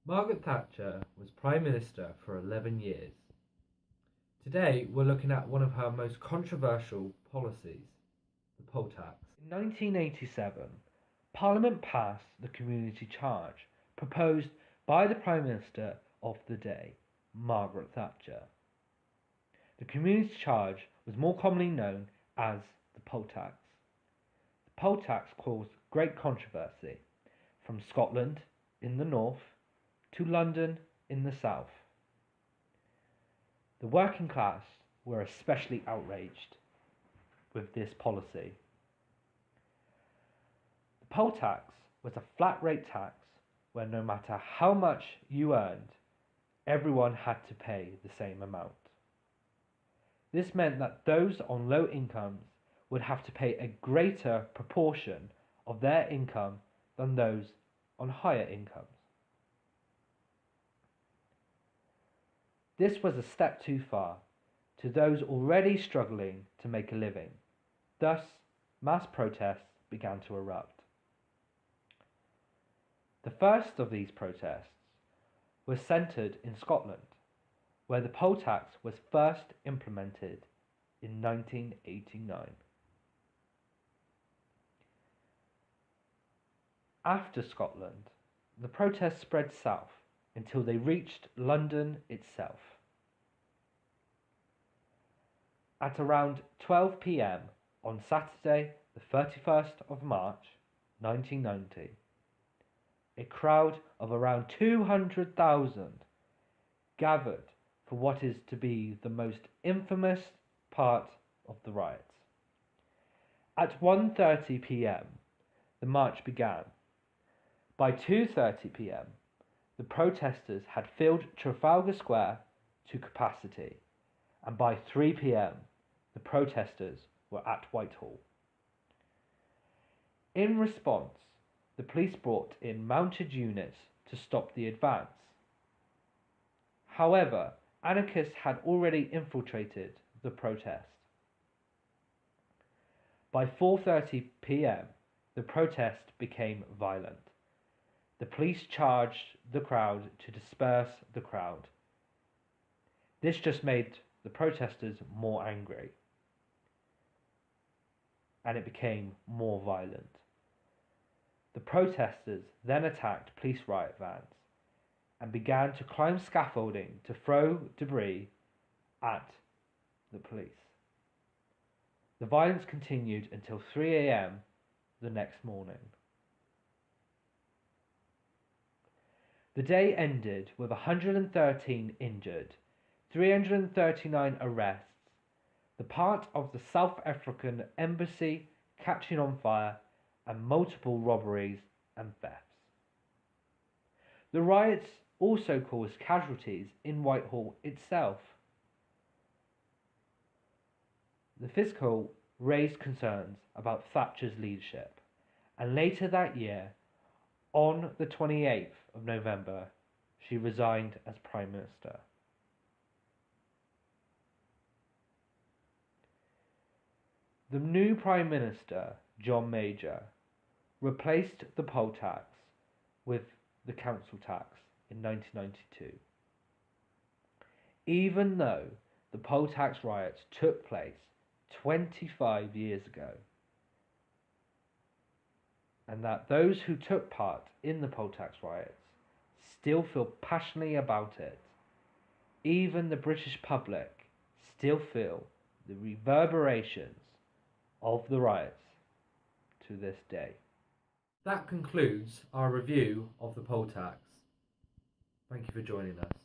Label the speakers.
Speaker 1: Margaret Thatcher was Prime Minister for 11 years. Today we're looking at one of her most controversial policies, the poll tax. In 1987, Parliament passed the Community Charge, proposed by the Prime Minister of the day, Margaret Thatcher. The Community Charge was more commonly known as the poll tax. The poll tax caused great controversy, from Scotland in the north to London in the south. The working class were especially outraged with this policy. The poll tax was a flat rate tax where no matter how much you earned, everyone had to pay the same amount. This meant that those on low incomes would have to pay a greater proportion of their income than those on higher incomes. This was a step too far to those already struggling to make a living. Thus, mass protests began to erupt. The first of these protests was centred in Scotland, where the poll tax was first implemented in 1989. After Scotland, the protests spread south until they reached London itself. At around 12 p.m. on Saturday, the 31st of March 1990, a crowd of around 200,000 gathered for what is to be the most infamous part of the riots. At 1:30 p.m., the march began. By 2:30 p.m., the protesters had filled Trafalgar Square to capacity, and by 3 p.m., the protesters were at Whitehall. In response, the police brought in mounted units to stop the advance. However, anarchists had already infiltrated the protest. By 4:30 p.m., the protest became violent. The police charged the crowd to disperse the crowd. This just made the protesters more angry, and it became more violent. The protesters then attacked police riot vans and began to climb scaffolding to throw debris at the police. The violence continued until 3 a.m. the next morning. The day ended with 113 injured, 339 arrests, the part of the South African embassy catching on fire, and multiple robberies and thefts. The riots also caused casualties in Whitehall itself. The fiscal raised concerns about Thatcher's leadership, and later that year, on the 28th of November, she resigned as Prime Minister. The new Prime Minister, John Major, replaced the poll tax with the council tax in 1992. Even though the poll tax riots took place 25 years ago, and that those who took part in the poll tax riots still feel passionately about it, even the British public still feel the reverberations of the riots to this day. That concludes our review of the poll tax. Thank you for joining us.